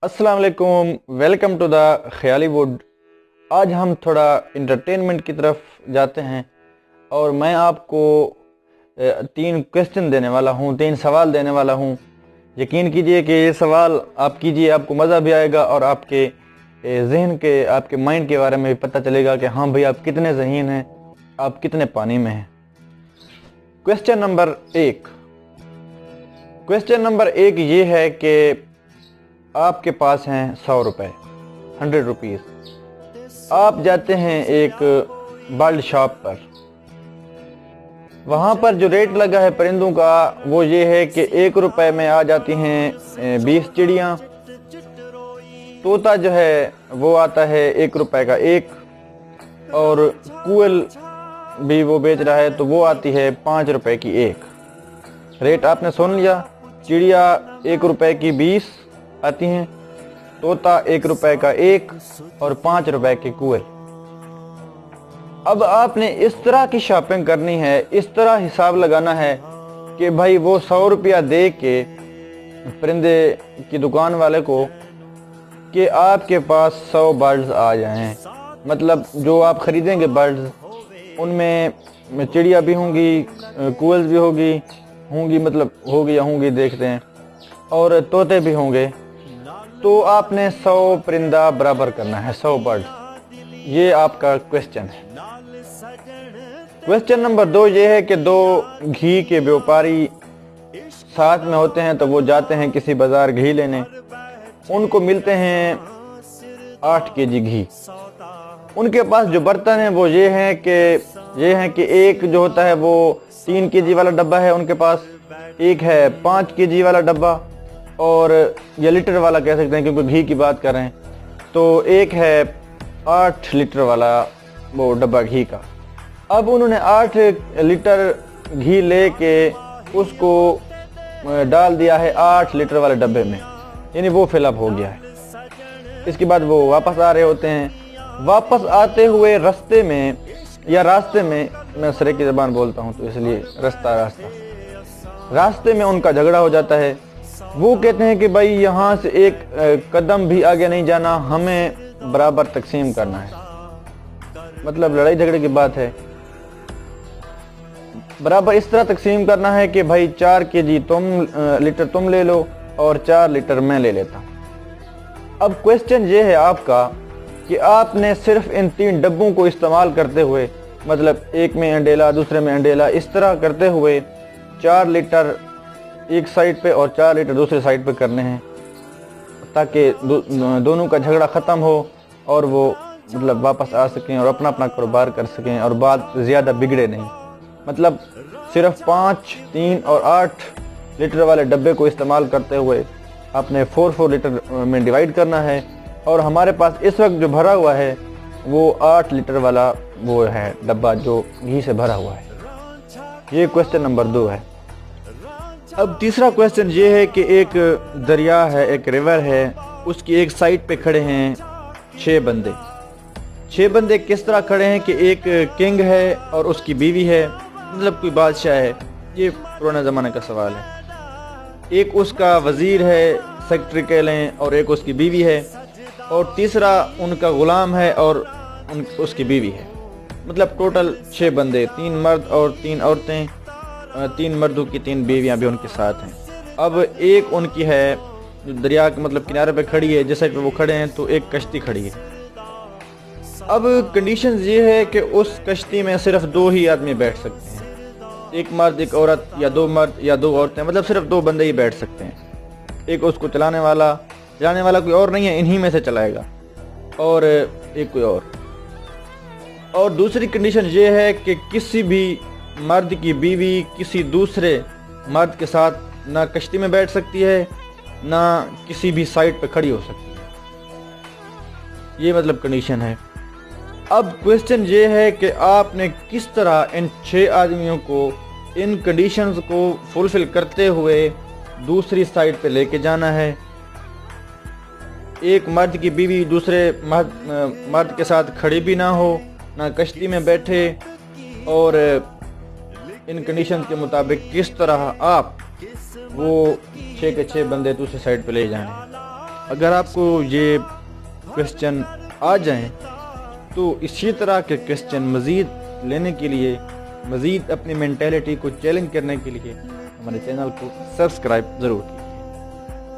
अस्सलाम वालेकुम, welcome to the ख्याली वुड। आज हम थोड़ा इंटरटेनमेंट की तरफ जाते हैं और मैं आपको 3 क्वेश्चन देने वाला हूँ, 3 सवाल देने वाला हूँ। यकीन कीजिए कि ये सवाल आप कीजिए, आपको मज़ा भी आएगा और आपके जहन के, आपके माइंड के बारे में भी पता चलेगा कि हाँ भाई आप कितने ज़हीन हैं, आप कितने पानी में हैं। क्वेश्चन नंबर एक ये है कि आपके पास हैं 100 रुपये, 100 रुपीज़। आप जाते हैं एक बर्ड शॉप पर। वहाँ पर जो रेट लगा है परिंदों का वो ये है कि 1 रुपये में आ जाती हैं 20 चिड़ियाँ। तोता जो है वो आता है 1 रुपये का एक, और कोयल भी वो बेच रहा है तो वो आती है 5 रुपये की एक। रेट आपने सुन लिया। चिड़िया 1 रुपये की 20 आती हैं, तोता 1 रुपये का एक और 5 रुपये की कोयल। अब आपने इस तरह की शॉपिंग करनी है, इस तरह हिसाब लगाना है कि भाई वो 100 रुपया दे के परिंदे की दुकान वाले को कि आपके पास 100 बर्ड्स आ जाएं। मतलब जो आप खरीदेंगे बर्ड्स, उनमें चिड़िया भी होंगी, कोयल्स भी होंगी मतलब होगी या होंगी देखते हैं, और तोते भी होंगे। तो आपने 100 परिंदा बराबर करना है, 100 बर्ड। ये आपका क्वेश्चन है। क्वेश्चन नंबर 2 ये है कि 2 घी के व्यापारी साथ में होते हैं, तो वो जाते हैं किसी बाजार घी लेने। उनको मिलते हैं 8 केजी घी। उनके पास जो बर्तन है वो ये हैं कि एक जो होता है वो 3 केजी वाला डब्बा है उनके पास, एक है 5 केजी वाला डब्बा, और ये लीटर वाला कह सकते हैं क्योंकि घी की बात कर रहे हैं। तो एक है 8 लीटर वाला वो डब्बा घी का। अब उन्होंने 8 लीटर घी लेके उसको डाल दिया है 8 लीटर वाले डब्बे में, यानी वो फिलअप हो गया है। इसके बाद वो वापस आ रहे होते हैं। वापस आते हुए रास्ते में, मैं सरे की ज़बान बोलता हूँ तो इसलिए रास्ते में उनका झगड़ा हो जाता है। वो कहते हैं कि भाई यहाँ से एक कदम भी आगे नहीं जाना, हमें बराबर तकसीम करना है। मतलब लड़ाई झगड़े की बात है। बराबर इस तरह तकसीम करना है कि भाई 4 केजी लीटर तुम ले लो और 4 लीटर मैं ले लेता हूँ। अब क्वेश्चन ये है आपका कि आपने सिर्फ इन 3 डब्बों को इस्तेमाल करते हुए, मतलब एक में अंडेला दूसरे में अंडेला, इस तरह करते हुए 4 लीटर एक साइड पे और 4 लीटर दूसरी साइड पे करने हैं, ताकि दोनों का झगड़ा ख़त्म हो और वो मतलब वापस आ सकें और अपना अपना कारोबार कर सकें और बात ज़्यादा बिगड़े नहीं। मतलब सिर्फ 5, 3 और 8 लीटर वाले डब्बे को इस्तेमाल करते हुए आपने 4 लीटर में डिवाइड करना है, और हमारे पास इस वक्त जो भरा हुआ है वो 8 लीटर वाला वो है डब्बा जो घी से भरा हुआ है। ये क्वेश्चन नंबर 2 है। अब तीसरा क्वेश्चन ये है कि एक दरिया है, एक रिवर है, उसकी एक साइड पे खड़े हैं 6 बंदे। 6 बंदे किस तरह खड़े हैं कि एक किंग है और उसकी बीवी है, मतलब कोई बादशाह है। ये पुराने ज़माने का सवाल है। एक उसका वज़ीर है, सेक्रेटरी कह लें, और एक उसकी बीवी है, और तीसरा उनका ग़ुलाम है और उसकी बीवी है। मतलब टोटल 6 बंदे, 3 मर्द और 3 औरतें, 3 मर्दों की 3 बीवियां भी उनके साथ हैं। अब एक उनकी है जो दरिया के मतलब किनारे पे खड़ी है, जिस साइड पे वो खड़े हैं, तो एक कश्ती खड़ी है। अब कंडीशन ये है कि उस कश्ती में सिर्फ 2 ही आदमी बैठ सकते हैं, एक मर्द एक औरत, या 2 मर्द या 2 औरतें, मतलब सिर्फ 2 बंदे ही बैठ सकते हैं। एक उसको चलाने वाला कोई और नहीं है, इन्हीं में से चलाएगा, और एक कोई और दूसरी कंडीशन ये है कि किसी भी मर्द की बीवी किसी दूसरे मर्द के साथ ना कश्ती में बैठ सकती है, ना किसी भी साइड पे खड़ी हो सकती है। ये मतलब कंडीशन है। अब क्वेश्चन ये है कि आपने किस तरह इन 6 आदमियों को इन कंडीशंस को फुलफिल करते हुए दूसरी साइड पे लेके जाना है। एक मर्द की बीवी दूसरे मर्द के साथ खड़ी भी ना हो, ना कश्ती में बैठे, और इन कंडीशन के मुताबिक किस तरह आप वो 6 के 6 बंदे दूसरी साइड पे ले जाने हैं। اگر آپ کو یہ کویسچن آ جائیں تو اسی طرح کے کویسچن مزید لینے کے لیے، مزید اپنی مینٹیلٹی کو چیلنج کرنے کے لیے ہمارے چینل کو سبسکرائب ضرور کیجیے۔